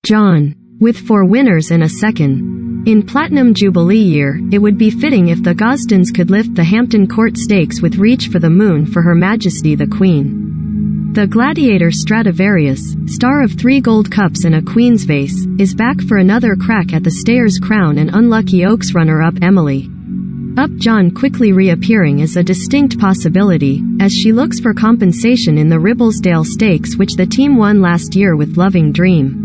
John. With 4 winners and a second. In Platinum Jubilee year, it would be fitting if the Gosdens could lift the Hampton Court Stakes with Reach for the Moon for Her Majesty the Queen. The gladiator Stradivarius, star of 3 Gold Cups and a Queen's Vase, is back for another crack at the Stayers' Crown, and Unlucky Oaks runner-up Emily Upjohn quickly reappearing is a distinct possibility, as she looks for compensation in the Ribblesdale Stakes, which the team won last year with Loving Dream.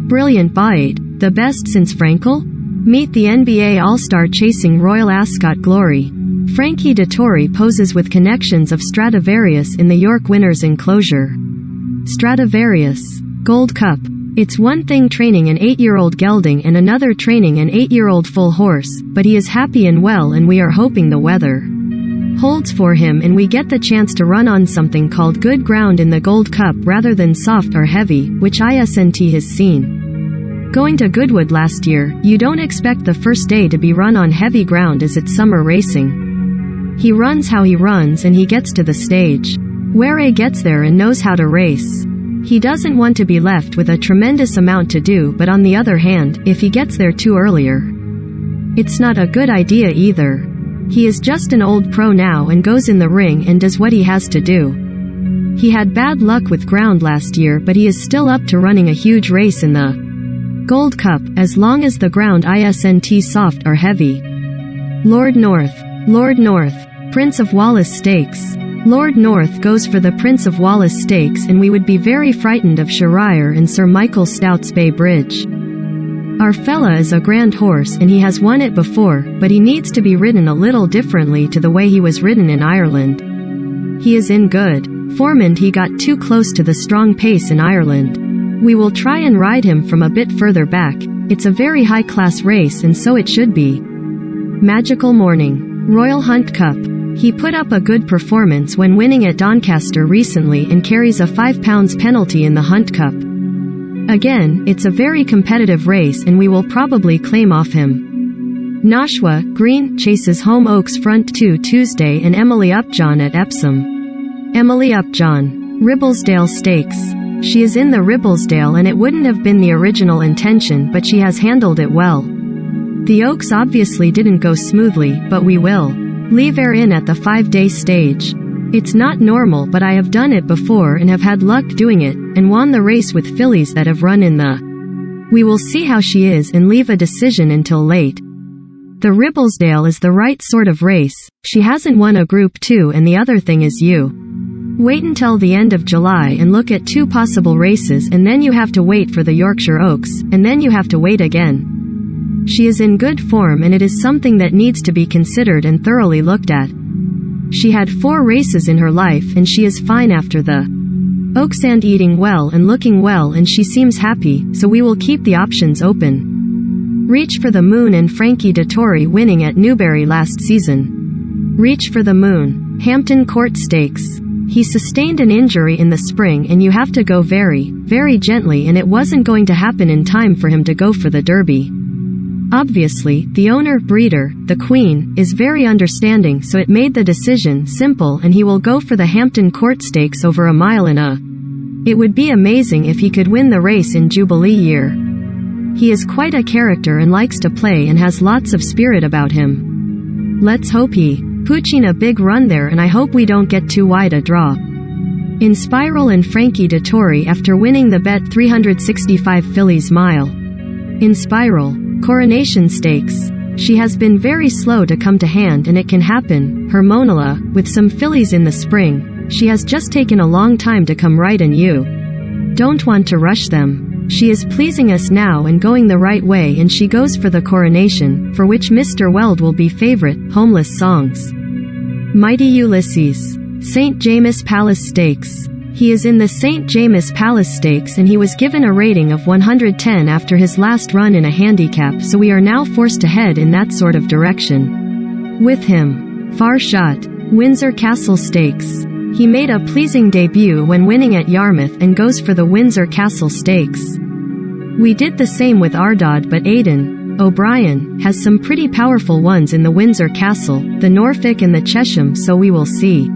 Brilliant bite, the best since Frankel? Meet the NBA All-Star chasing Royal Ascot glory. Frankie Dettori poses with connections of Stradivarius in the York Winners' enclosure. Stradivarius. Gold Cup. It's one thing training an 8-year-old gelding and another training an 8-year-old full horse, but he is happy and well, and we are hoping the weather holds for him and we get the chance to run on something called good ground in the Gold Cup rather than soft or heavy, which ISNT has seen. Going to Goodwood last year, you don't expect the first day to be run on heavy ground as it's summer racing. He runs how he runs and he gets to the stage where he gets there and knows how to race. He doesn't want to be left with a tremendous amount to do, but on the other hand, if he gets there too earlier, it's not a good idea either. He is just an old pro now and goes in the ring and does what he has to do. He had bad luck with ground last year, but he is still up to running a huge race in the Gold Cup, as long as the ground isn't soft or heavy. Lord North. Lord North. Prince of Wallace Stakes. Lord North goes for the Prince of Wallace Stakes, and we would be very frightened of Sharier and Sir Michael Stout's Bay Bridge. Our fella is a grand horse and he has won it before, but he needs to be ridden a little differently to the way he was ridden in Ireland. He is in good form and he got too close to the strong pace in Ireland. We will try and ride him from a bit further back. It's a very high-class race and so it should be. Magical Morning. Royal Hunt Cup. He put up a good performance when winning at Doncaster recently and carries a £5 penalty in the Hunt Cup. Again, it's a very competitive race and we will probably claim off him. Nashwa, Green, chases Home Oaks Front 2 Tuesday and Emily Upjohn at Epsom. Emily Upjohn. Ribblesdale Stakes. She is in the Ribblesdale and it wouldn't have been the original intention, but she has handled it well. The Oaks obviously didn't go smoothly, but we will leave her in at the 5-day stage. It's not normal, but I have done it before and have had luck doing it, and won the race with fillies that have run in the. We will see how she is and leave a decision until late. The Ribblesdale is the right sort of race. She hasn't won a Group 2, and the other thing is you wait until the end of July and look at 2 possible races, and then you have to wait for the Yorkshire Oaks, and then you have to wait again. She is in good form and it is something that needs to be considered and thoroughly looked at. She had 4 races in her life and she is fine after the Oaks and eating well and looking well, and she seems happy, so we will keep the options open. Reach for the Moon and Frankie Dettori winning at Newbury last season. Reach for the Moon. Hampton Court Stakes. He sustained an injury in the spring and you have to go very, very gently, and it wasn't going to happen in time for him to go for the Derby. Obviously, the owner, breeder, the Queen, is very understanding, so it made the decision simple and he will go for the Hampton Court Stakes over a mile and a. It would be amazing if he could win the race in Jubilee year. He is quite a character and likes to play and has lots of spirit about him. Let's hope he pooching a big run there, and I hope we don't get too wide a draw. Inspiral and Frankie Dettori after winning the Bet 365 fillies mile. Inspiral. Coronation Stakes. She has been very slow to come to hand and it can happen. Hermonala, with some fillies in the spring. She has just taken a long time to come right and you don't want to rush them. She is pleasing us now and going the right way, and she goes for the Coronation, for which Mr. Weld will be favorite. Homeless Songs. Mighty Ulysses. St. James Palace Stakes. He is in the St. James Palace Stakes and he was given a rating of 110 after his last run in a handicap, so we are now forced to head in that sort of direction with him. Far Shot. Windsor Castle Stakes. He made a pleasing debut when winning at Yarmouth and goes for the Windsor Castle Stakes. We did the same with Ardod, but Aidan O'Brien has some pretty powerful ones in the Windsor Castle, the Norfolk and the Chesham, so we will see.